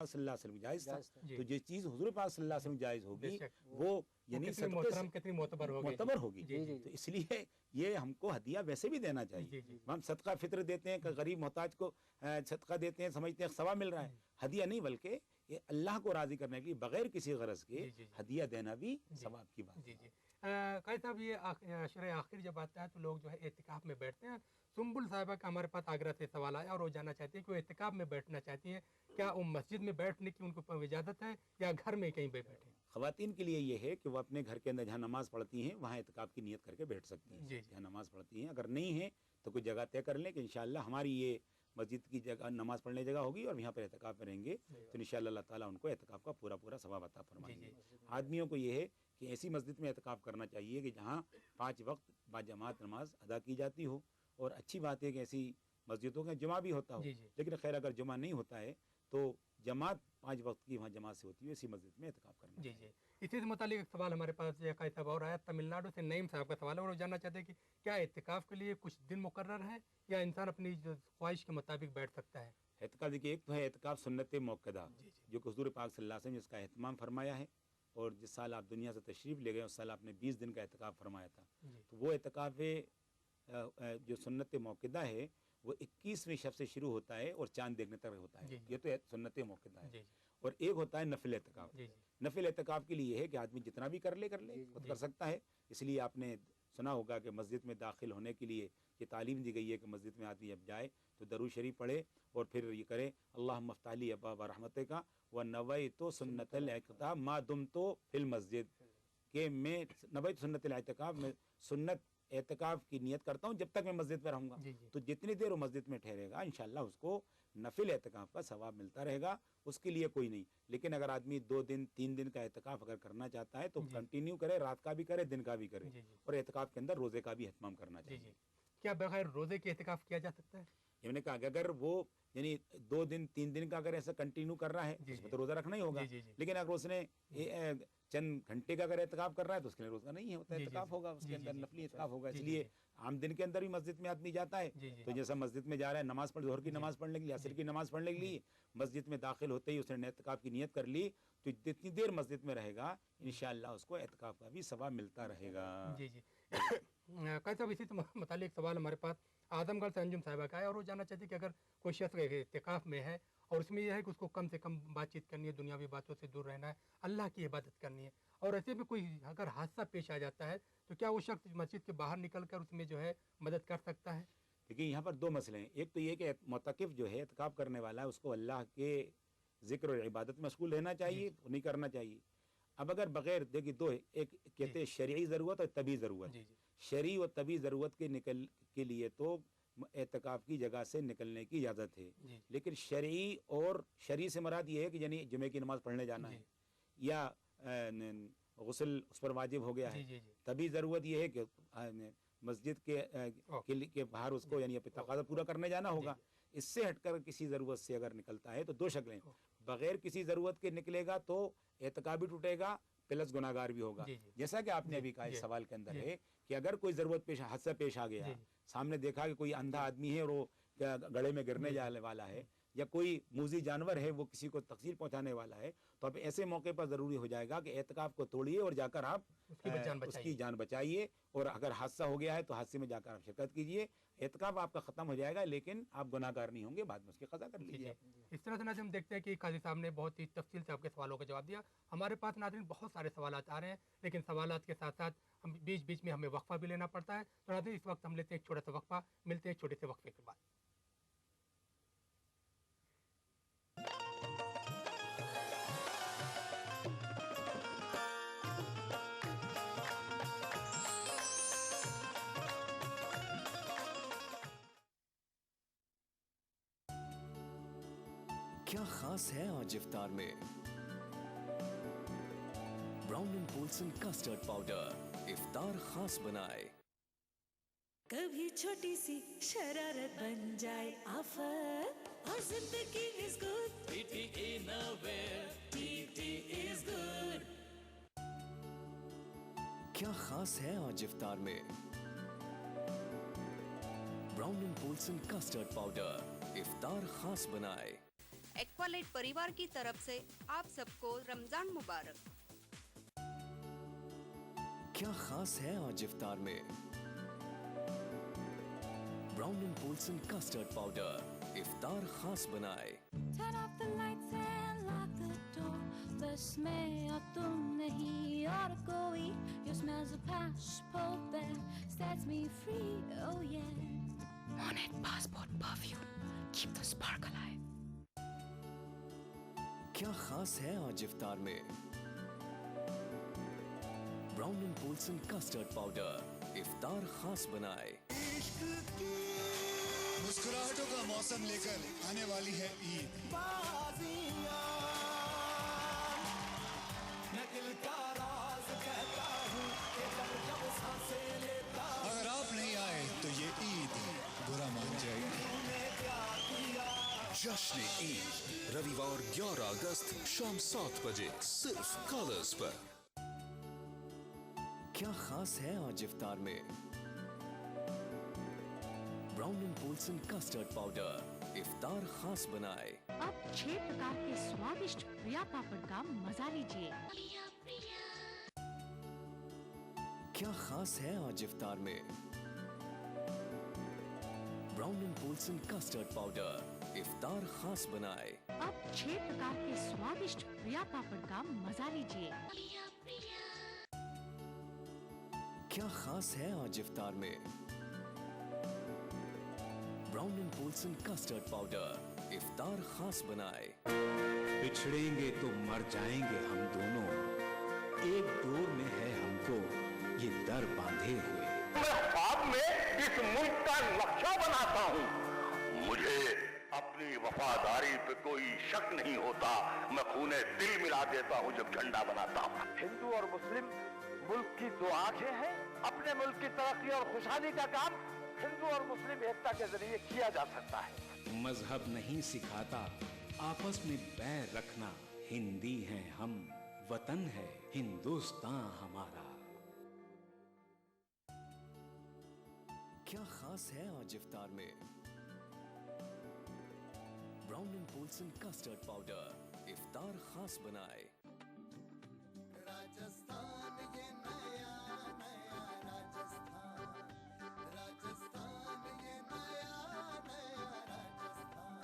صلی اللہ علیہ وسلم جائز تھا، جی۔ تو جو چیز حضور پاک صلی اللہ علیہ وسلم جائز ہوگی بے شک۔ وہ یعنی کتنی صدقے محترم، سے کتنی معتبر ہوگی۔ معتبر ہوگی، جی جی تو اس لیے یہ ہم کو ہدیہ ویسے بھی دینا جی چاہیے۔ جی۔ ہم صدقہ فطر دیتے ہیں کہ غریب محتاج کو صدقہ دیتے ہیں، سمجھتے ہیں ثواب مل رہا ہے، ہدیہ نہیں بلکہ یہ اللہ کو راضی کرنے کے لیے بغیر کسی غرض کے جی جی جی۔ ہدیہ دینا بھی ثواب کی بات ہے۔ جی جی۔ قاضی صاحب یہ عشرۂ آخر جب آتا ہے تو لوگ جو ہے اعتکاف میں بیٹھتے ہیں۔ سنبل صاحبہ کا ہمارے پاس آگرہ سے سوال آیا اور وہ جاننا چاہتی ہیں کہ وہ اعتکاف میں بیٹھنا چاہتی ہیں، کیا وہ مسجد میں بیٹھنے کی ان کو اجازت ہے یا گھر میں کہیں پہ بیٹھیں؟ خواتین کے لیے یہ ہے کہ وہ اپنے گھر کے اندر جہاں نماز پڑھتی ہیں وہاں اعتکاف کی نیت کر کے بیٹھ سکتی ہیں، جی جی۔ جہاں نماز پڑھتی ہیں۔ اگر نہیں ہے تو کوئی جگہ طے کر لیں کہ انشاءاللہ ہماری یہ مسجد کی جگہ نماز پڑھنے جگہ ہوگی اور یہاں پر اعتکاف میں رہیں گے، تو انشاءاللہ اللہ تعالیٰ ان کو اعتکاف کا پورا ثواب عطا فرمائیں گے۔ آدمیوں کو یہ ہے کہ ایسی مسجد میں اعتکاف کرنا چاہیے کہ جہاں 5 وقت باجماعت نماز ادا کی جاتی ہو، اور اچھی بات ہے کہ ایسی مسجدوں کا جمعہ بھی ہوتا ہو، جی جی۔ لیکن خیر اگر جمعہ نہیں ہوتا ہے تو جماعت 5 وقت کی وہاں جماعت سے ہوتی ہے، اسی مسجد میں اعتکاف کرنا جی چاہیے۔ جی۔ اسی سے متعلق ایک سوال ہمارے پاس قاضی صاحب اور آیا، تمل ناڈو سے نعیم صاحب کا سوال ہے، اور وہ جاننا چاہتے ہیں کہ کیا اعتکاف کے لیے کچھ دن مقرر ہے یا انسان اپنی خواہش کے مطابق بیٹھ سکتا ہے؟ اعتکاف دیکھیے، ایک تو ہے اعتکاف سنت موقدہ، جی جی۔ جو کہ حضور پاک صلی اللہ علیہ وسلم نے اس کا اہتمام فرمایا ہے، اور جس سال آپ دنیا سے تشریف لے گئے اس سال آپ نے 20 دن کا اعتکاف فرمایا تھا، جی۔ تو وہ اعتکاف جو سنت موقدہ ہے وہ 21ویں شب سے شروع ہوتا ہے اور چاند دیکھنے تک ہوتا ہے، جی جی۔ یہ تو سنت موقدہ ہے۔ جی جی۔ اور ایک ہوتا ہے نفل اعتکاف۔ جی جی۔ نفل اعتکاف کے لیے یہ ہے کہ آدمی جتنا بھی کر لے خود کر سکتا ہے، اس لیے آپ نے سنا ہوگا کہ مسجد میں داخل ہونے کے لیے یہ تعلیم دی گئی ہے کہ مسجد میں آدمی جب جائے تو درود شریف پڑھے اور پھر یہ کرے، اللہم افتح لی ابواب رحمتک ونویت سنت الاعتکاف ما دمت فی المسجد، کہ میں نویت سنت الاعتکاف، میں سنت اعتکاف کی نیت کرتا ہوں جب تک میں مسجد میں رہوں گا، جی جی۔ تو جتنی دیر وہ مسجد میں ٹھہرے گا انشاءاللہ اس کو نفل اعتکاف کا ثواب ملتا رہے گا، اس کے لیے کوئی نہیں۔ لیکن اگر آدمی 2 دن 3 دن کا اعتکاف اگر کرنا چاہتا ہے تو کنٹینیو کرے، رات کا بھی کرے دن کا بھی کرے، جی جی۔ اور اعتکاف کے اندر روزے کا بھی اہتمام کرنا جی چاہیے۔ جی۔ کیا بغیر روزے کے اعتکاف کیا جا سکتا ہے؟ میں نے کہا کہ اگر وہ یعنی 2 دن 3 دن کا اگر ایسا کنٹینیو کر رہا ہے جی اس میں جی۔ تو روزہ رکھنا ہی ہوگا، جی جی جی۔ لیکن اگر اس نے چند گھنٹے کا اگر اعتکاف کر رہا ہے تو اس کے لیے روزہ نہیں ہوتا، جی جی اعتکاف جی۔ ہوگا، اس جی کے جی اندر جی۔ نفلی اعتکاف ہوگا۔ اس جی جی لیے جی۔ عام دن کے اندر بھی مسجد میں آدمی جاتا ہے جی جی۔ تو جیسا مسجد میں جا رہا ہے نماز پڑھ، ظہر کی نماز پڑھنے کے لیے، عصر کی نماز پڑھنے کے لیے، مسجد میں داخل ہوتے ہی اس نے اعتکاف کی نیت کر لی تو جتنی دیر مسجد میں رہے گا انشاءاللہ اس کو اعتکاف کا بھی ثواب ملتا رہے گا۔ جی جی۔ قاضی صاحب اسی سے متعلق سوال ہمارے پاس اعظم گڑھ سے انجم صاحبہ کا ہے، اور وہ جاننا چاہتی ہے کہ اگر کوئی شخص اعتکاف میں ہے اور اس میں یہ ہے کہ اس کو کم سے کم بات چیت کرنی ہے، دنیاوی باتوں سے دور رہنا ہے، اللہ کی عبادت کرنی ہے، اور ایسے میں کوئی اگر حادثہ پیش آ جاتا ہے تو کیا وہ شخص مسجد کے باہر نکل کر اس میں جو ہے مدد کر سکتا ہے؟ دیکھیے یہاں پر 2 مسئلے ہیں، ایک تو یہ کہ معتکف جو ہے اعتکاف کرنے والا ہے اس کو اللہ کے ذکر اور عبادت میں مشغول رہنا چاہیے، نہیں کرنا چاہیے۔ اب اگر بغیر دیکھیے 2 ایک کہتے ہیں شرعی ضرورت اور طبی ضرورت، جی جی۔ شرعی اور طبی ضرورت کے لیے تو اعتکاف کی جگہ سے نکلنے کی اجازت ہے، جی۔ لیکن شرعی سے مراد یہ ہے کہ یعنی جمعے کی نماز پڑھنے جانا ہے یا غسل اس پر واجب ہو گیا ہے۔ جی جی جی۔ طبی ضرورت یہ ہے کہ مسجد کے باہر اس کو یعنی اپنا تقاضا پورا کرنے جانا ہوگا۔ اس سے ہٹ کر کسی ضرورت سے اگر نکلتا ہے تو 2 شکلیں، بغیر کسی ضرورت کے نکلے گا تو اعتکاف بھی ٹوٹے گا پلس گناہگار بھی ہوگا، جی جی۔ جیسا کہ آپ نے ابھی کہا اس سوال کے اندر ہے کہ اگر کوئی ضرورت حادثہ پیش آ گیا، سامنے دیکھا کہ کوئی اندھا آدمی ہے اور وہ گڑھے میں گرنے جانے والا ہے، یا کوئی موذی جانور ہے وہ کسی کو تکلیف پہنچانے والا ہے، تو اب ایسے موقع پر ضروری ہو جائے گا کہ اعتکاف کو توڑیے اور جا کر آپ اس کی جان بچائیے، اور اگر حادثہ ہو گیا ہے تو حادثے میں جا کر آپ شرکت کیجیے، اعتکاف آپ کا ختم ہو جائے گا لیکن آپ گناہگار نہیں ہوں گے، بعد میں اس کی قضا کر لیجیے۔ اس طرح سے ناظرین ہم دیکھتے ہیں کہ قاضی صاحب نے بہت ہی تفصیل سے آپ کے سوالوں کا جواب دیا۔ ہمارے پاس ناظرین بہت سارے سوالات آ رہے ہیں، لیکن سوالات کے ساتھ ساتھ ہم بیچ میں ہمیں وقفہ بھی لینا پڑتا ہے، تو ناظرین اس وقت ہم لیتے ہیں ایک چھوٹا سا وقفہ، ملتے ہیں چھوٹے سے وقفے کے بعد۔ کیا خاص ہے آج افطار میں؟ Brown and Polson custard powder افطار خاص بنائے۔ کبھی چھوٹی سی شرارت بن جائے آفت، اور زندگی is good، TT Innerwear، TT is good۔ کیا خاص ہے آج افطار میں؟ Brown and Polson custard powder افطار خاص بنائے۔ एक्वालाइट परिवार की तरफ से आप सबको रमजान मुबारक। क्या खास है आज इफ्तार में? Brown and Polson custard powder इफ्तार खास बनाए। Turn off the lights and lock the door. बस मैं और तुम नहीं और कोई. Your smells of passport bag sets me free. Oh yeah. Monet passport perfume. Keep the spark alive. क्या खास है आज इफ्तार में? Brown and Polson custard powder इफ्तार खास बनाए। मुस्कुराहटों का मौसम लेकर आने वाली है ईद। अगर आप नहीं आए तो ये ईद बुरा मान जाएगी। जश्न ईद रविवार 11 अगस्त शाम 7 बजे सिर्फ कलर्स पर। क्या खास है आज इफ्तार में? Brown and Polson custard powder इफ्तार खास बनाए। अब 6 प्रकार के स्वादिष्ट प्रिया पापड़ का मजा लीजिए। क्या खास है आज इफ्तार में? Brown and Polson custard powder इफ्तार खास बनाए। अब 6 प्रकार के स्वादिष्ट प्रिया पापड़ का मजा लीजिए। क्या खास है आज इफ्तार में? Brown and Polson custard powder इफ्तार खास बनाए। बिछड़ेंगे तो मर जाएंगे हम दोनों, एक डोर में है हमको ये दर बांधे हुए। मैं ख्वाब में इस मुल्क का नक्शा बनाता हूँ। मुझे अपनी वफादारी पे कोई शक नहीं होता। मैं खूने दिल मिला देता हूँ जब झंडा बनाता हूँ। हिंदू और मुस्लिम मुल्क की दो आंखें हैं। अपने मुल्क की तरक्की और खुशहाली का काम हिंदू और मुस्लिम एकता के जरिए किया जा सकता है। मजहब नहीं सिखाता आपस में बैर रखना। हिंदी हैं हम, वतन है हिंदुस्तान हमारा। क्या खास है आज इफ्तार में? Brown and Polson custard powder इफ्तार खास बनाए। राजस्थान ये नया नया राजस्थान, राजस्थान ये नया नया राजस्थान।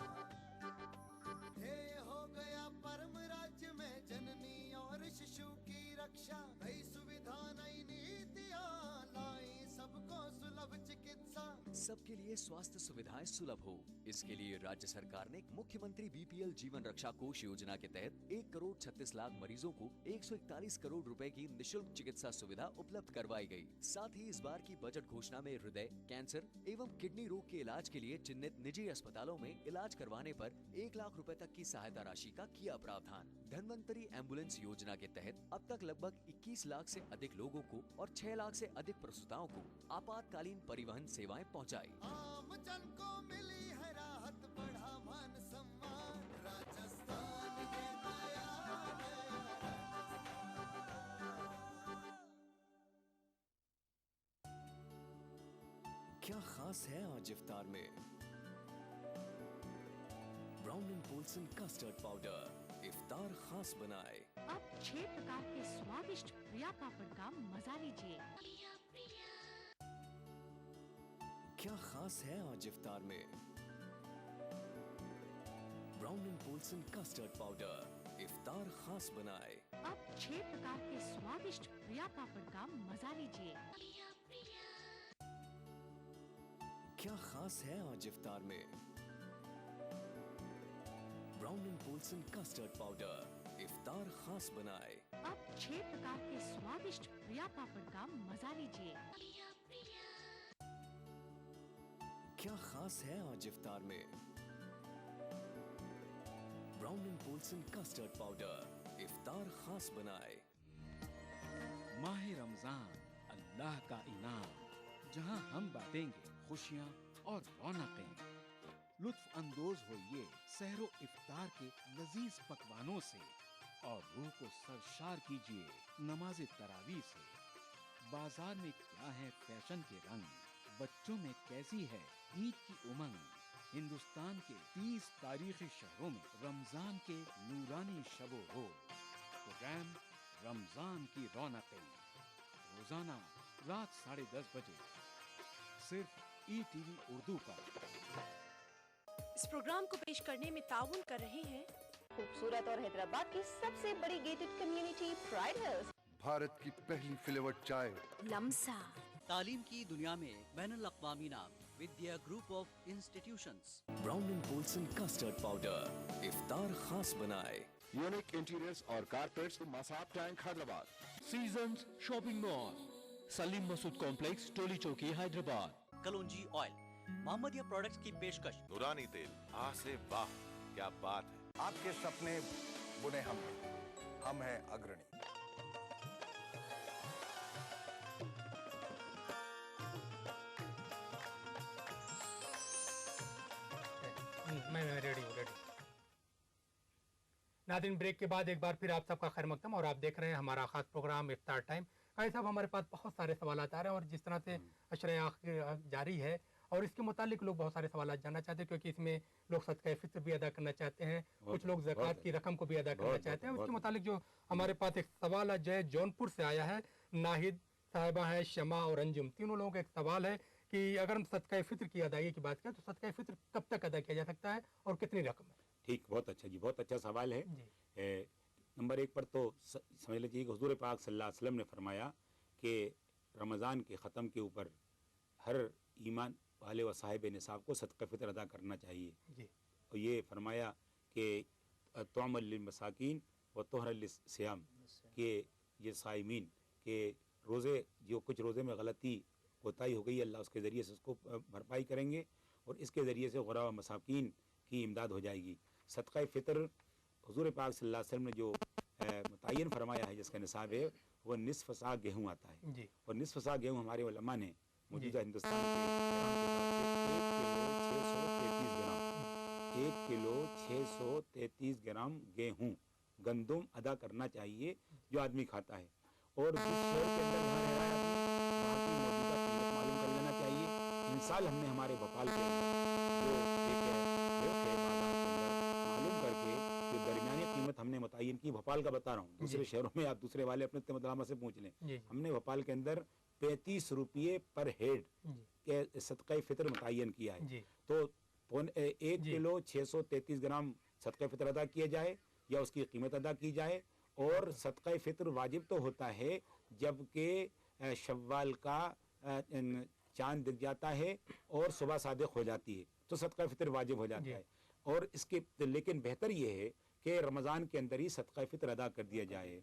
ध्येय हो गया परम राज्य में जननी और शिशु की रक्षा। नई सुविधा नई नीतियां लाई सबको सुलभ चिकित्सा। सबके लिए स्वास्थ्य सुविधाएं सुलभ हो, इसके लिए राज्य सरकार ने मुख्यमंत्री बीपीएल जीवन रक्षा कोष योजना के तहत 1,36,00,000 मरीजों को 141 करोड़ रुपए की निशुल्क चिकित्सा सुविधा उपलब्ध करवाई गई। साथ ही इस बार की बजट घोषणा में हृदय, कैंसर एवं किडनी रोग के इलाज के लिए चिन्हित निजी अस्पतालों में इलाज करवाने पर 1 लाख रुपए तक की सहायता राशि का किया प्रावधान। धन्वंतरी एम्बुलेंस योजना के तहत अब तक लगभग 21 लाख से अधिक लोगों को और 6 लाख से अधिक प्रसूताओं को आपातकालीन परिवहन सेवाएं पहुंचाई। आम जन को मिली है राहत, बढ़ा मान सम्मान। राजस्थान ये नया नया राजस्थान। क्या खास है आज इफ्तार में? Brown and Polson custard powder इफ्तार खास बनाए। अब 6 प्रकार के स्वादिष्ट प्रिया पापड़ का मजा लीजिए। क्या खास है आज इफ्तार में? Brown and Polson custard powder इफ्तार खास बनाए। अब 6 प्रकार के स्वादिष्ट प्रिया पापड़ का मजा लीजिए। क्या खास है आज इफ्तार में? Brown and Polson custard powder इफ्तार खास बनाए। अब 6 प्रकार के स्वादिष्ट प्रिया पापड़ का मजा लीजिए। क्या खास है आज इफ्तार में? Brown and Polson custard powder इफ्तार खास बनाए। माह रमजान अल्लाह का इनाम, जहां हम बांटेंगे खुशियां और रौनकें। लुत्फ अंदोज होइए सहरो इफ्तार के लजीज पकवानों से और रूह को सरशार कीजिए नमाज तरावी से। बाजार में क्या है फैशन के रंग, बच्चों में कैसी है ईद की उमंग। हिंदुस्तान के 30 तारीखी शहरों में रमजान के नूरानी शबो रोज प्रोग्राम रमजान की रौनकें रोजाना रात 10:30 बजे सिर्फ ETV उर्दू पर। इस प्रोग्राम को पेश करने में ताउन कर रहे हैं खूबसूरत और हैदराबाद की सबसे बड़ी gated community pride hills, Bharat की पहली फ्लेवर्ड चाय लम्सा, तालीम की दुनिया में बैनुल-अक़वामी नाम Vidya group of institutions, Brown and Polson custard powder इफ्तार खास बनाए, यूनिक इंटीरियर्स और carpets Masab Tank Hyderabad, Seasons shopping mall, Saleem Masood complex, Toli Chowki, Hyderabad. कलौंजी ऑयल, मोहम्मदिया प्रोडक्ट्स की पेशकश, नूरानी तेल, आ से वाह क्या बात है। आपके सपने बुने हम हैं अग्रणी। मैं रेडी हूँ, रेडी। नाज़रीन, ब्रेक के बाद एक बार फिर आप सबका खैर मकदम और आप देख रहे हैं हमारा खास प्रोग्राम इफ्तार टाइम। भाई साहब, हमारे पास बहुत सारे सवाल आ रहे हैं और जिस तरह से अशरे आखिर जारी है और इसके मुतालिक लोग बहुत सारे सवाल जानना चाहते हैं, क्योंकि इसमें लोग सदका फित्र भी अदा करना चाहते हैं, कुछ लोग ज़कात की रकम को भी अदा करना चाहते हैं। उसके मुतालिक जो हमारे पास एक सवाल है जय जौनपुर से आया है, नाहिद साहिबा है, शमा और अंजुम, तीनों लोगों का एक सवाल है कि अगर हम सदका फित्र की अदायगी की बात करें तो सदका फित्र कब तक अदा किया जा सकता है और कितनी रकम है? ठीक, बहुत अच्छा जी, बहुत अच्छा सवाल है। नंबर एक पर तो समझ लीजिए कि हुजूर पाक सल्लल्लाहु अलैहि वसल्लम ने फरमाया कि रमज़ान के ख़त्म के ऊपर हर ईमान वाले व साहिब निसाब को सदका फित्र अदा करना चाहिए जी। और ये फरमाया कि तौमल लिलमसाकीन व तोहर लिस्सियाम, कि ये साइमीन के रोज़े जो कुछ रोज़े में गलती कोताही हो गई, अल्लाह उसके ज़रिए से उसको भरपाई करेंगे और इसके ज़रिए से गुरबा व मसाकीन की इमदाद हो जाएगी। सदका फ़ितर हुजूर पाक सल्लल्लाहु अलैहि वसल्लम ने जो मुतय्यन फरमाया है, जिसका निसाब है वो निस्फ़ सा गेहूँ आता है जी। और निस्फ़ सा गेहूँ हमारे उलमा ने मौजूदा हिंदुस्तान के 1 किलो 633 ग्राम गेहूँ गंदम अदा करना चाहिए जो आदमी खाता है। और जिस शहर के अंदर जहाँ रह रहा है आदमी, वहाँ की मौजूदा कीमत मालूम कर लेना चाहिए। इन साल हमने हमारे भोपाल के अंदर जो एक रेट है बाजार के अंदर मालूम करके जो दरमियानी कीमत हमने मुतय्यन की, भोपाल का बता रहा हूँ, दूसरे शहरों में आप दूसरे वाले अपने तमदलामा से पूछ लें, हमने भोपाल के अंदर 35 रुपये पर हेड के सदका फितर मुतय्यन किया है। तो 1 किलो 633 ग्राम सदका फितर अदा किया जाए या उसकी कीमत अदा की जाए। और सदका फितर वाजिब तो होता है जबकि शव्वाल का चांद दिख जाता है और सुबह सादिक हो जाती है तो सदका फितर वाजिब हो जाता है। और इसके लेकिन बेहतर ये है कि रमज़ान के अंदर ही सदका फितर अदा कर दिया जाए,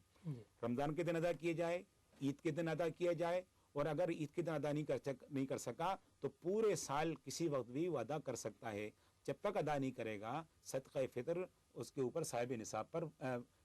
रमज़ान के दिन अदा किए जाए, ईद के दिन अदा किया जाए, और अगर ईद के दिन अदा नहीं कर सका तो पूरे साल किसी वक्त भी वो अदा कर सकता है। जब तक अदा नहीं करेगा सदका फितर उसके ऊपर साहिब निसाब पर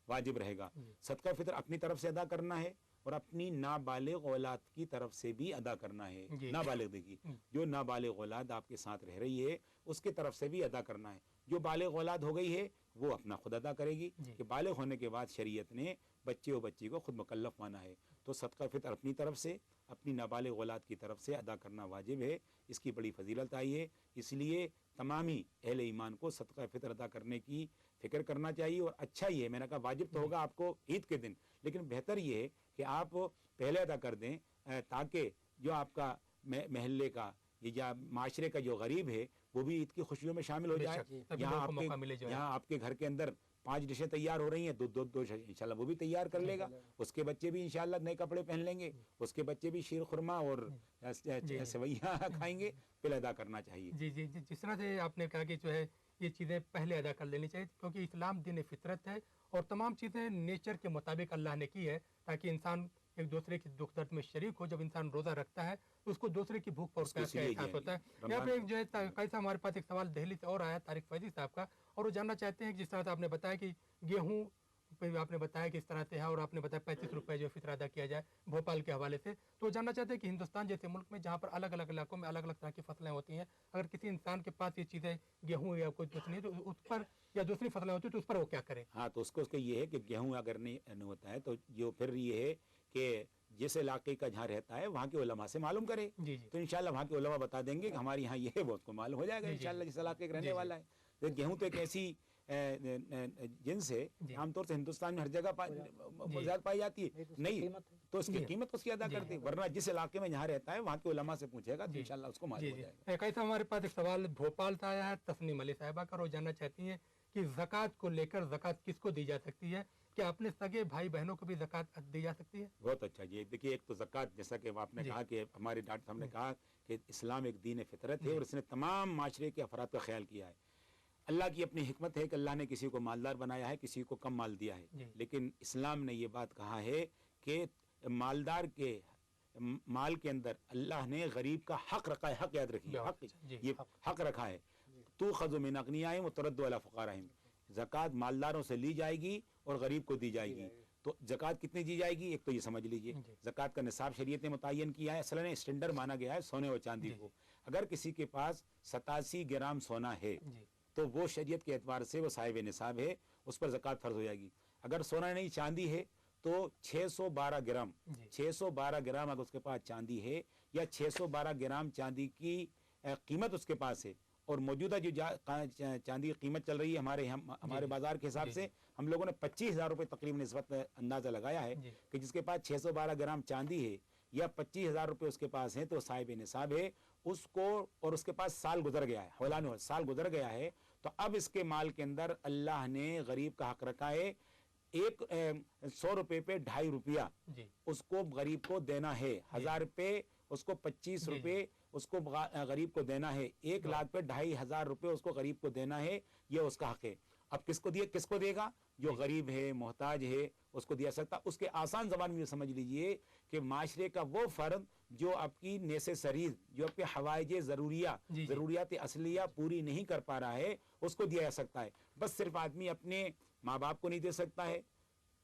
वाजिब रहेगा। सदका फितर अपनी तरफ से अदा करना है और अपनी नाबालिग औलाद की तरफ से भी अदा करना है। नाबालिग देखिए, जो नाबालिग औलाद आपके साथ रह रही है उसके तरफ से भी अदा करना है। जो बालिग औलाद हो गई है वो अपना खुद अदा करेगी कि बालिग होने के बाद शरीयत ने बच्चे और बच्ची को खुद मुकल्लफ माना है। तो सदका फितर अपनी तरफ से अपनी नाबालिग औलाद की तरफ से अदा करना वाजिब है। इसकी बड़ी फजीलत आई है, इसलिए तमामी अहले ईमान को सदका फितर अदा करने की फिक्र करना चाहिए। और अच्छा ये है, मैंने कहा वाजिब तो होगा आपको ईद के दिन, लेकिन बेहतर ये है कि आप पहले अदा कर दें ताकि जो आपका महल्ले का या माशरे का जो गरीब है वो भी ईद की खुशियों में शामिल हो जाए। यहाँ आपके घर के अंदर 5 डिशें तैयार हो रही हैं, दो इंशाल्लाह वो भी तैयार कर लेगा, उसके बच्चे भी इंशाल्लाह नए कपड़े पहन लेंगे, उसके बच्चे भी शीर खुरमा और सेवैयाँ खाएंगे, फिर अदा करना चाहिए। जी जी जी, जिस तरह से आपने कहा कि जो है ये चीज़ें पहले अदा कर लेनी चाहिए, क्योंकि इस्लाम दीन फितरत है और तमाम चीज़ें नेचर के मुताबिक अल्लाह ने की है ताकि इंसान एक दूसरे की दुख दर्द में शरीक हो। जब इंसान रोज़ा रखता है तो उसको दूसरे की भूख और प्यास का एहसास होता है। यहाँ पे जो है कैसा हमारे पास एक सवाल दिल्ली से और आया तारिक फैजी साहब का, और वो जानना चाहते हैं कि जिस तरह से आपने बताया कि गेहूँ पे आपने बताया कि इस तरह से है और आपने बताया 35 रुपये जो फितर अदा किया जाए भोपाल के हवाले से, तो जानना चाहते हैं कि हिंदुस्तान जैसे मुल्क में जहाँ पर अलग अलग इलाकों में अलग अलग तरह की फसलें होती हैं, अगर किसी इंसान के पास ये चीज़ें गेहूँ या कोई कुछ नहीं तो उस पर या दूसरी फसलें होती है तो उस पर वो क्या करें? हाँ, तो उसको ये है कि गेहूँ अगर नहीं होता है तो जो फिर ये है कि जिस इलाके का जहाँ रहता है वहाँ के उलमा से मालूम करे, जी जी तो इंशाल्लाह वहाँ के उलमा बता देंगे कि हमारे यहाँ ये है, वो उसको मालूम हो जाएगा इंशाल्लाह जिस इलाके का रहने वाला है। तो गेहूँ तो एक ऐसी जिन्स है आमतौर से हिंदुस्तान में हर जगह ज्यादा पाई जाती है, नहीं तो उसकी कीमत उसकी अदा करते हैं, वरना जिस इलाके में जहाँ रहता है वहाँ के उलमा से पूछेगा तो इंशाल्लाह उसको मालूम हो जाएगा। एक ऐसा हमारे पास एक सवाल भोपाल से आया है, तस्नीम अली साहिबा का, वो जानना चाहती हैं कि ज़कात को लेकर ज़कात किसको दी जा सकती है, क्या अपने सगे भाई बहनों को भी ज़कात दी जा सकती है? बहुत अच्छा जी। देखिए एक तो ज़कात, जैसा कि आपने कहा कि हमारे डॉक्टर साहब ने कहा कि इस्लाम एक दीन फितरत है और इसने तमाम माशरे के अफराद का ख्याल किया है। अल्लाह की अपनी हिकमत है कि अल्लाह ने किसी को मालदार बनाया है, किसी को कम माल दिया है, लेकिन इस्लाम ने ये बात कहा है कि मालदार के माल के अंदर अल्लाह ने गरीब का हक रखा है। हक याद रखिए, हक ये हक रखा है। तू खज़ु मिन अग़नियाहिम व तुरद्दु अला फ़ुक़राहिम, ज़कात मालदारों से ली जाएगी और गरीब को दी जाएगी। तो ज़कात कितनी दी जाएगी, एक तो ये समझ लीजिए, ज़कात का निसाब शरीयत ने मुतय्यन किया है, असल स्टैंडर्ड माना गया है सोने और चांदी को। अगर किसी के पास 87 ग्राम सोना है तो वो शरीयत के एतबार से वो साहिब निसाब है, उस पर ज़कात फ़र्ज हो जाएगी। अगर सोना नहीं चांदी है तो 612 ग्राम 612 ग्राम अगर उसके पास चांदी है या 612 ग्राम चांदी की कीमत उसके पास है, और मौजूदा जो चांदी की कीमत चल रही है हमारे बाजार के हिसाब से, हम लोगों ने 25,000 रुपये तकरीबन इस वक्त अंदाज़ा लगाया है कि जिसके पास 612 ग्राम चांदी है या 25,000 रुपये उसके पास है तो साहिब निसाब है उसको, और उसके पास साल गुजर गया है, हौलान साल गुजर गया है, तो अब इसके माल के अंदर अल्लाह ने गरीब का हक रखा है। 100 रुपये पे 2.5 रुपया उसको गरीब को देना है, 1000 रुपये उसको 25 रुपये उसको गरीब को देना है, 1 लाख पे 2,500 रुपये उसको गरीब को देना है, ये उसका हक है। अब किसको देगा, जो गरीब है मोहताज है उसको दिया सकता। उसके आसान ज़बान में समझ लीजिए कि माशरे का वो फ़र्द जो आपकी नेसेसरीज, जो आपके हवाइज ज़रूरियात असलिया पूरी नहीं कर पा रहा है उसको दिया जा सकता है। बस सिर्फ आदमी अपने माँ बाप को नहीं दे सकता है,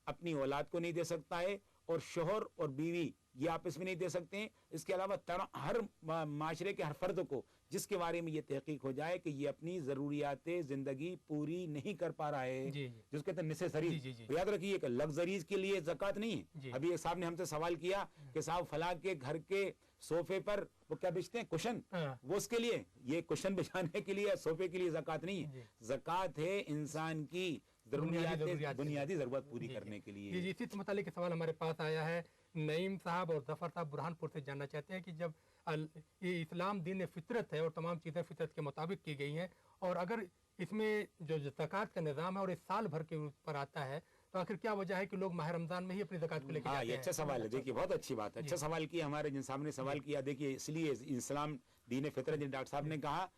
अपनी औलाद को नहीं दे सकता है, और शोहर और बीवी ये आपस में नहीं दे सकते हैं। इसके अलावा हर माशरे के हर फर्द को जिसके बारे में ये तहकीक हो जाए कि ये अपनी ज़रूरियात ज़िंदगी पूरी नहीं कर पा रहा है, जिसको कहते हैं नेसेसरीज। याद रखिए कि लग्जरीज के लिए ज़कात नहीं है। अभी एक साहब ने हमसे सवाल किया कि साहब फला के घर के सोफे पर वो क्या बेचते हैं, कुशन, वो उसके लिए, ये कुशन बिछाने के लिए सोफे के लिए ज़कात नहीं है। ज़कात है इंसान की बुनियादी ज़रूरत पूरी करने के लिए। जी, इसी से मुतालिक सवाल हमारे पास आया है। नईम साहब और ज़फ़र साहब बुरहानपुर से जानना चाहते हैं कि जब ये इस्लाम दीन फितरत है और तमाम चीज़ें फितरत के मुताबिक की गई हैं, और अगर इसमें जो ज़कात का निज़ाम है और इस साल भर के ऊपर आता है, तो आखिर क्या वजह है कि लोग माह रमज़ान में ही अपनी ज़कात को लेकर जाते हैं? ये अच्छा सवाल है। देखिए बहुत अच्छी बात है, अच्छा सवाल किया हमारे जिन साहब ने सवाल किया। देखिए इसलिए इस्लाम दीन फितरत जिन डॉक्टर साहब ने कहा,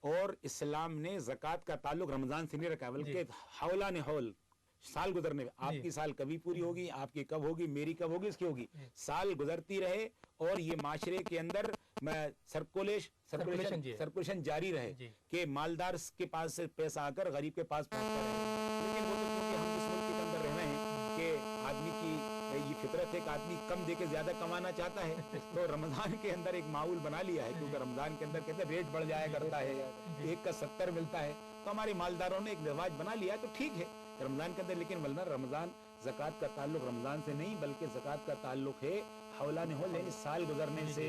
और इस्लाम ने ज़कात का ताल्लुक रमज़ान से नहीं रखा, बल्कि हौला ने हौल, साल गुजरने में, आपकी साल कभी पूरी होगी, आपकी कब होगी, मेरी कब होगी, इसकी होगी, साल गुजरती रहे और ये माशरे के अंदर सर्कुलेशन जारी रहे कि मालदार के पास से पैसा आकर गरीब के पास पहुंचता रहे। लेकिन वो तो क्योंकि हम इस मुल्क के अंदर रह रहे हैं कि आदमी की ये फितरत है कि आदमी कम दे के ज्यादा कमाना चाहता है, तो रमजान के अंदर एक माहौल बना लिया है, क्योंकि रमजान के अंदर कहते हैं रेट बढ़ जाया करता है, 1 का 70 मिलता है, तो हमारे मालदारों ने एक रिवाज बना लिया है, तो ठीक है रमजान के अंदर। लेकिन वरना रमजान ज़कात का ताल्लुक रमजान से नहीं, बल्कि ज़कात का ताल्लुक है हौला ने हो, यानी साल गुजरने से।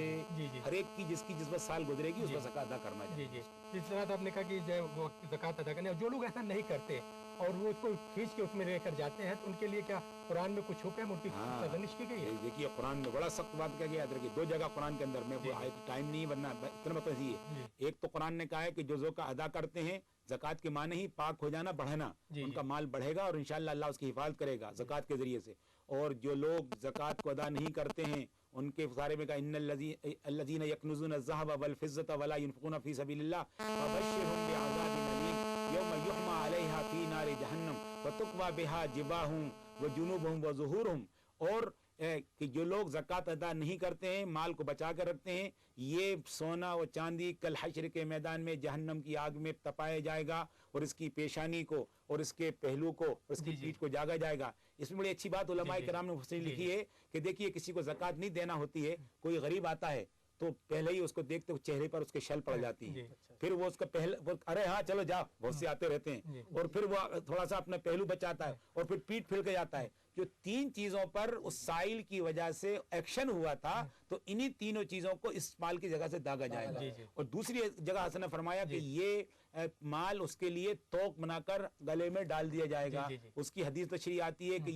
हर एक की जिस वक्त साल गुजरेगी उसको ज़कात अदा करना चाहिए। जिस तरह आपने कहा कि वो ज़कात अदा करने, जो लोग ऐसा नहीं करते और वो उसको खींच के उसमें लेकर जाते हैं, तो उनके लिए क्या कुरान में कुछ हुक्म, उनकी तजनीश की गई है? देखिए कुरान में बड़ा सख्त बात किया गया है। देखिए 2 जगह कुरान के अंदर, मैं टाइम नहीं वरना इतना मतलब ये, एक तो कुरान ने कहा है कि जो ज़का अदा करते हैं, ज़कात के माने ही पाक हो जाना, बढ़ना, उनका माल बढ़ेगा और इंशाअल्लाह अल्लाह उसकी हिफाजत करेगा ज़कात के जरिए से। और जो लोग ज़कात को अदा नहीं करते हैं उनके बारे में कहा, इन्नल्लज़ीना यकनुज़ूना ज़हब वल फ़िज़्ज़ता वला युनफ़िक़ूना फ़ी सबीलिल्लाह फ़बश्शिरहुम बिअज़ाबिन अलीम यौम युहमा अलैहा फ़ी नारि जहन्नम व तुक़वा बिहा जिबाहुम व जुनूबुहुम व ज़ुहूरुहुम। और कि जो लोग ज़कात अदा नहीं करते हैं, माल को बचा कर रखते हैं, ये सोना और चांदी कल हश्र के मैदान में जहन्नम की आग में तपाया जाएगा, और इसकी पेशानी को और इसके पहलू को और इसकी पीठ को जागा जाएगा। इसमें बड़ी अच्छी बात उलमाए किराम ने लिखी है कि देखिए किसी को ज़कात नहीं देना होती है, कोई गरीब आता है तो पहले ही उसको देखते वो चेहरे पर उसके शल पड़ जाती जी, है। फिर वो उसका पहले अरे हाँ चलो जाओ, बहुत से आते रहते हैं, और फिर वो थोड़ा सा अपना पहलू बचाता है और फिर पीठ फिर के जाता है। जो 3 चीजों पर उस साइल की वजह से एक्शन हुआ था, तो इन्हीं तीनों चीजों को इस माल की जगह से दागा जाएगा। और दूसरी जगह हसन ने फरमाया कि ये माल उसके लिए तोक बनाकर गले में डाल दिया जाएगा। उसकी हदीस तशरीह आती है कि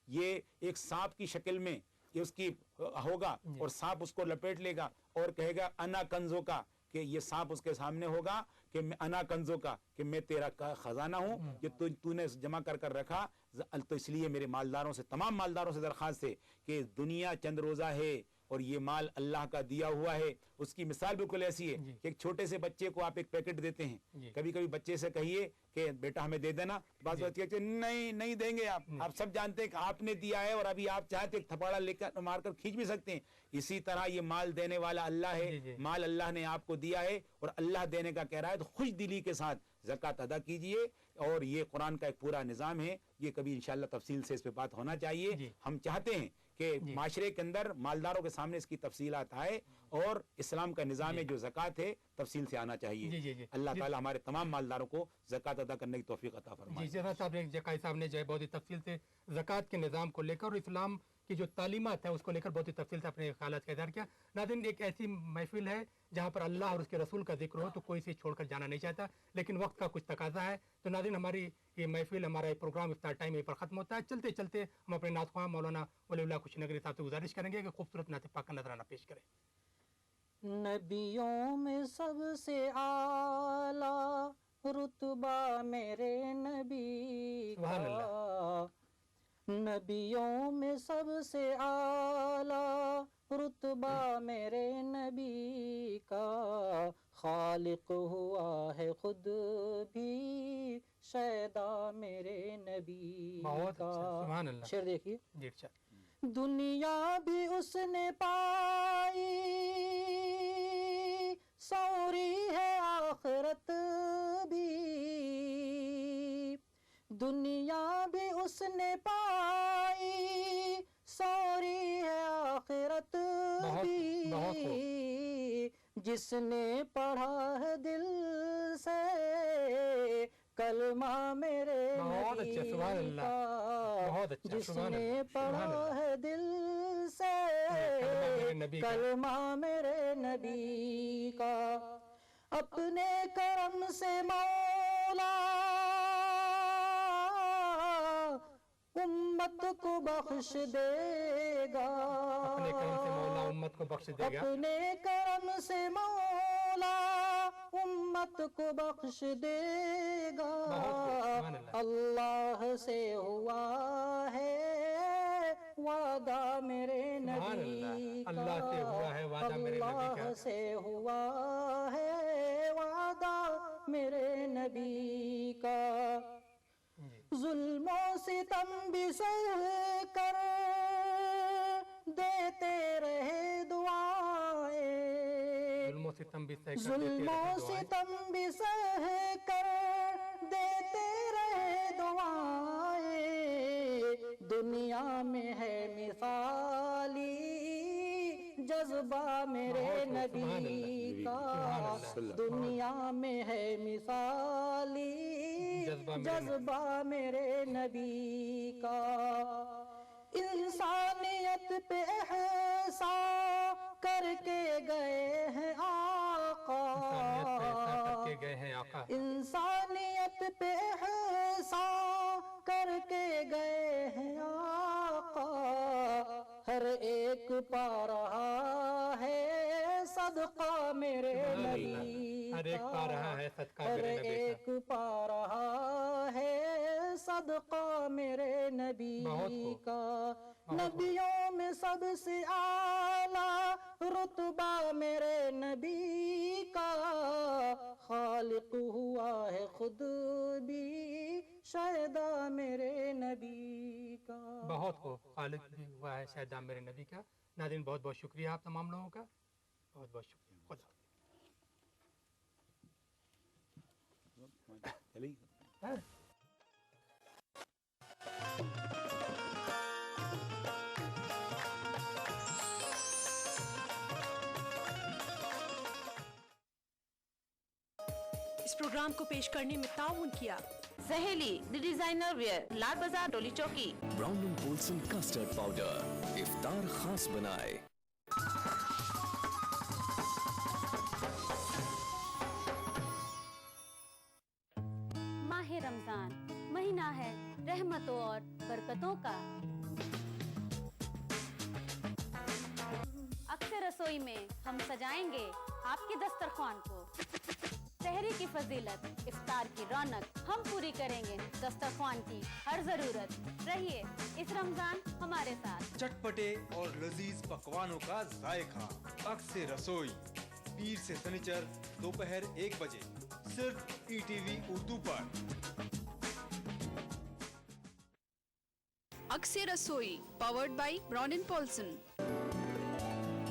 ये एक सांप की शक्ल में ये उसकी होगा और सांप उसको लपेट लेगा और कहेगा अना कंजो का, कि ये सांप उसके सामने होगा कि मैं अना कंजो का, कि मैं तेरा खजाना हूँ जो तूने जमा कर कर रखा। तो इसलिए मेरे मालदारों से, तमाम मालदारों से दरखास्त है कि दुनिया चंद रोजा है और ये माल अल्लाह का दिया हुआ है। उसकी मिसाल बिल्कुल ऐसी है कि एक छोटे से बच्चे को आप एक पैकेट देते हैं, कभी कभी बच्चे से कहिए कि बेटा हमें दे देना, बात कहते नहीं देंगे आप सब जानते हैं कि आपने दिया है और अभी आप चाहते एक थपाड़ा लेकर मारकर खींच भी सकते हैं। इसी तरह ये माल देने वाला अल्लाह है, माल अल्लाह ने आपको दिया है और अल्लाह देने का कह रहा है, तो खुश दिली के साथ ज़कात अदा कीजिए। और ये कुरान का एक पूरा निज़ाम है, ये कभी इंशाअल्लाह तफसील से इस पे बात होना चाहिए। हम चाहते हैं कि माशरे के अंदर मालदारों के सामने इसकी तफसीलात आए और इस्लाम का निज़ाम है जो ज़कात है तफसील से आना चाहिए। अल्लाह ताला हमारे तमाम मालदारों को ज़कात अदा करने की तौफीक अता फरमाए। जैसा साहब ने जो है बहुत ही तफसील से ज़कात के निज़ाम को लेकर और इस्लाम की जो तालीमात है उसको लेकर बहुत ही तफसील से अपने ख्यालात का इज़हार किया। नाज़रीन, एक ऐसी महफिल है जहाँ पर अल्लाह और उसके रसूल का जिक्र हो तो कोई इसे छोड़कर जाना नहीं चाहता, लेकिन वक्त का कुछ तकाजा है। तो नाज़रीन, हमारी ये महफिल, हमारा ये प्रोग्राम इफ्तार टाइम यहीं पर ख़त्म होता है। चलते चलते हम अपने नात ख्वाह मौलाना वलीउल्लाह खुशनगरी साहब से गुजारिश करेंगे कि खूबसूरत नात पाक का नजराना पेश करें। नबियों में सबसे आला रुतबा मेरे नबी का, नबियों में सबसे आला रुतबा मेरे नबी का, खालिक हुआ है खुद भी शैदा मेरे नबी का। शेर देखिए, दुनिया भी उसने पाई सौरी है आखिरत भी, दुनिया भी उसने पाई सौरी है आखिरत भी, जिसने पढ़ा है दिल से कलमा मेरे नबी का, जिसने पढ़ा है दिल से कलमा मेरे नबी का, अपने करम से मौला उम्मत को बख्श देगा, अपने करम से मौला उम्मत को बख्श देगा, अपने करम से मौला उम्मत को बख्श देगा। अल्लाह से हुआ है वादा मेरे नबी का, अल्लाह से हुआ है वादा मेरे नबी का, अल्लाह से हुआ है वादा मेरे नबी का। जुल्मों सितम भी सह कर देते रहे दुआएं, जुल्मों सितम भी सह कर देते रहे दुआएं, दुनिया में है मिसाली जज्बा मेरे नबी का, दुनिया में है मिसाली जज्बा मेरे नबी का। इंसानियत पे एहसान करके गए हैं आका, इंसानियत पे एहसान करके गए हैं आका, हर एक पा रहा है सदका मेरे नबी हर एक पा रहा है सदका हर मेरे नबी एक पा रहा है सदका मेरे नबी का। नबियों में सबसे आला रुतबा मेरे नबी का, खालिक हुआ है खुद भी शैदा मेरे नबी का। बहुत खूब, खालिक भी हुआ है शैदा मेरे नबी का। नाज़रीन, बहुत बहुत शुक्रिया आप तमाम लोगों का, बहुत बहुत शुक्रिया। खुदा प्रोग्राम को पेश करने में ताउन किया। सहेली the designer wear, Lal Bazaar, Toli Chowki. Brown and Polson custard powder इफ्तार खास बनाए। माह रमजान महीना है रहमतों और बरकतों का। अक्सर रसोई में हम सजाएंगे आपके दस्तरखान को। सहरी की फजीलत, इफ्तार की रौनक हम पूरी करेंगे दस्तरखान की हर जरूरत। रहिए इस रमजान हमारे साथ। चटपटे और लजीज पकवानों का जायका, अक्सर रसोई, पीर से शनिचर दोपहर 1 बजे सिर्फ ईटीवी उर्दू पर। अक्सर रसोई powered by Brown and Polson.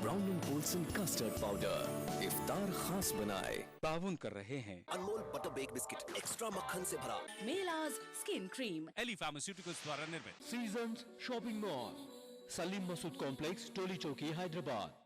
Brown and Polson custard powder इफ्तार खास बनाए। ताउन कर रहे हैं Anmol butter bake biscuit extra मक्खन से भरा। मेलाज स्किन क्रीम। एली फार्मास्यूटिकल्स द्वारा निर्मित। Seasons shopping mall, Saleem Masood complex, Toli Chowki, Hyderabad.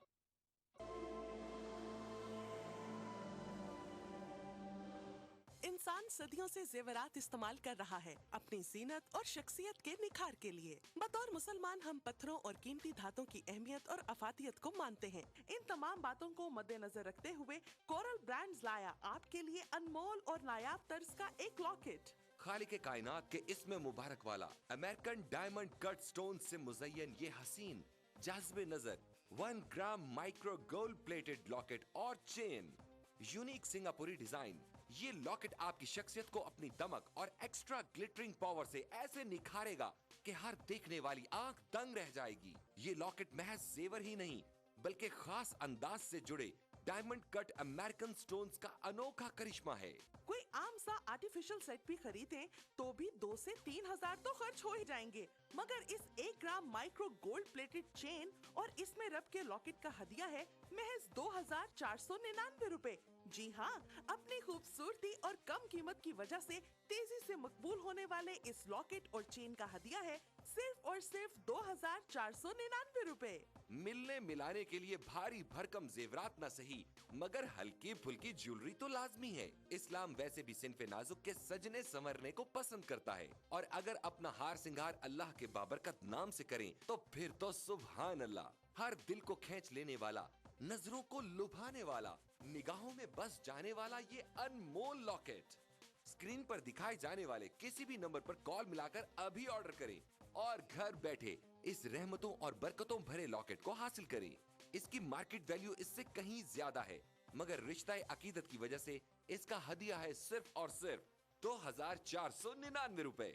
इंसान सदियों से जेवरात इस्तेमाल कर रहा है अपनी जीनत और शख्सियत के निखार के लिए। बतौर मुसलमान हम पत्थरों और कीमती धातों की अहमियत और अफादियत को मानते हैं। इन तमाम बातों को मद्देनजर रखते हुए कोरल ब्रांड्स लाया आपके लिए अनमोल और नायाब तर्ज का एक लॉकेट। खालिक कायनात के इसमें मुबारक वाला अमेरिकन डायमंड कट स्टोन से मुज़य्यन ये हसीन जाज़बे नजर 1 ग्राम माइक्रो गोल्ड प्लेटेड लॉकेट और चेन। यूनिक सिंगापुरी डिजाइन, ये लॉकेट आपकी शख्सियत को अपनी दमक और एक्स्ट्रा ग्लिटरिंग पावर से ऐसे निखारेगा कि हर देखने वाली आंख दंग रह जाएगी। ये लॉकेट महज जेवर ही नहीं बल्कि खास अंदाज से जुड़े डायमंड कट अमेरिकन स्टोन्स का अनोखा करिश्मा है। कोई आम सा आर्टिफिशियल सेट भी खरीदें तो भी 2 से 3 हजार तो खर्च हो ही जाएंगे, मगर इस 1 ग्राम माइक्रो गोल्ड प्लेटेड चेन और इसमें रब के लॉकेट का हदिया है महज 2499 रुपए। जी हाँ, अपनी खूबसूरती और कम कीमत की वजह से तेजी से मकबूल होने वाले इस लॉकेट और चेन का हदिया है सिर्फ और सिर्फ 2499 रुपए। मिलने मिलाने के लिए भारी भरकम जेवरात न सही मगर हल्की फुल्की ज्वेलरी तो लाजमी है। इस्लाम वैसे भी सिनफे नाजुक के सजने संवरने को पसंद करता है और अगर अपना हार सिंगार अल्लाह के बाबरकत नाम से करें तो फिर तो सुभान अल्लाह। हर दिल को खींच लेने वाला, नजरों को लुभाने वाला, निगाहों में बस जाने वाला ये अनमोल लॉकेट स्क्रीन पर दिखाए जाने वाले किसी भी नंबर पर कॉल मिलाकर अभी ऑर्डर करें और घर बैठे इस रहमतों और बरकतों भरे लॉकेट को हासिल करें। इसकी मार्केट वैल्यू इससे कहीं ज्यादा है मगर रिश्ता अकीदत की वजह से इसका हदिया है सिर्फ और सिर्फ 2499 रुपए।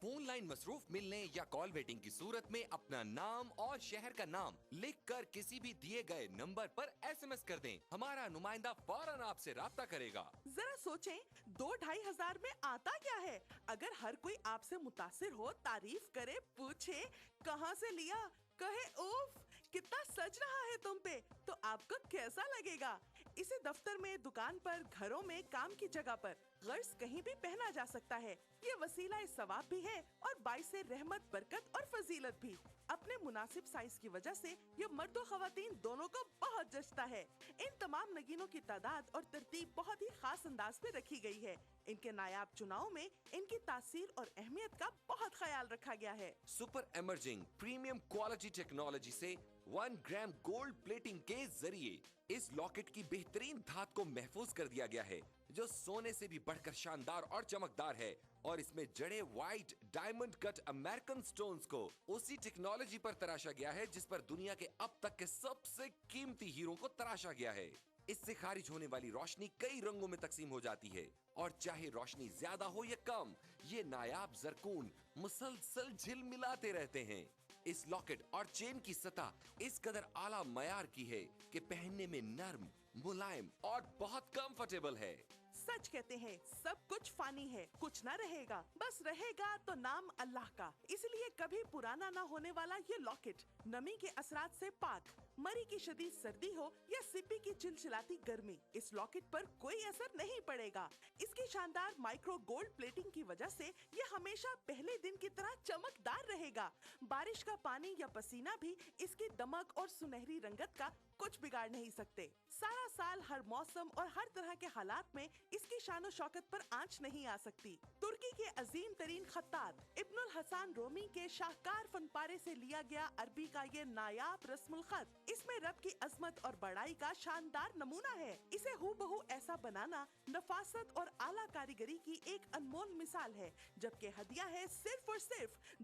फोन लाइन मसरूफ मिलने या कॉल वेटिंग की सूरत में अपना नाम और शहर का नाम लिखकर किसी भी दिए गए नंबर पर SMS कर दें। हमारा नुमाइंदा फौरन आपसे राब्ता करेगा। जरा सोचें, 2-2.5 हजार में आता क्या है? अगर हर कोई आपसे मुतासिर हो, तारीफ करे, पूछे कहाँ से लिया, कहे उफ कितना सज रहा है तुम पे, तो आपको कैसा लगेगा? इसे दफ्तर में, दुकान पर, घरों में, काम की जगह पर गर्ज कहीं भी पहना जा सकता है। ये वसीला सवाब भी है और बाइसे रहमत, बरकत और फजीलत भी। अपने मुनासिब साइज की वजह से ये मर्द और खवातीन दोनों को बहुत जचता है। इन तमाम नगीनों की तादाद और तरतीब बहुत ही खास अंदाज में रखी गई है। इनके नायाब चुनाव में इनकी तासीर और अहमियत का बहुत ख्याल रखा गया है। Super emerging premium quality technology से 1 ग्राम गोल्ड प्लेटिंग के जरिए इस लॉकेट की बेहतरीन धात को महफूज कर दिया गया है जो सोने से भी बढ़कर शानदार और चमकदार है और इसमें जड़े white diamond cut American stones को उसी टेक्नोलॉजी पर तराशा गया है जिस पर दुनिया के अब तक के सबसे कीमती हीरो को तराशा गया है। इससे खारिज होने वाली रोशनी कई रंगों में तकसीम हो जाती है और चाहे रोशनी ज्यादा हो या कम, ये नायाब जरकून मुसलसल झिलमिलाते रहते हैं। इस लॉकेट और चेन की सतह इस कदर आला मयार की है कि पहनने में नर्म, मुलायम और बहुत कंफर्टेबल है। सच कहते हैं, सब कुछ फानी है, कुछ ना रहेगा, बस रहेगा तो नाम अल्लाह का। इसलिए कभी पुराना ना होने वाला ये लॉकेट नमी के असरात से पाक, मरी की शदीद सर्दी हो या सिपी की चिलचिलाती गर्मी, इस लॉकेट पर कोई असर नहीं पड़ेगा। इसकी शानदार माइक्रो गोल्ड प्लेटिंग की वजह से ये हमेशा पहले दिन की तरह चमकदार रहेगा। रहेगा। बारिश का पानी या पसीना भी इसकी दमक और सुनहरी रंगत का कुछ बिगाड़ नहीं सकते। सारा साल हर मौसम और हर तरह के हालात में इसकी शानो शौकत पर आंच नहीं आ सकती। तुर्की के अजीम तरीन खत्तात इब्नुल हसन रोमी के शाहकार फनपारे से लिया गया अरबी का ये नायाब रस्मुल खत इसमें रब की अजमत और बड़ाई का शानदार नमूना है। इसे हूबहू ऐसा बनाना नफासत और आला कारीगरी की एक अनमोल मिसाल है, जबकि हदिया है सिर्फ और सिर्फ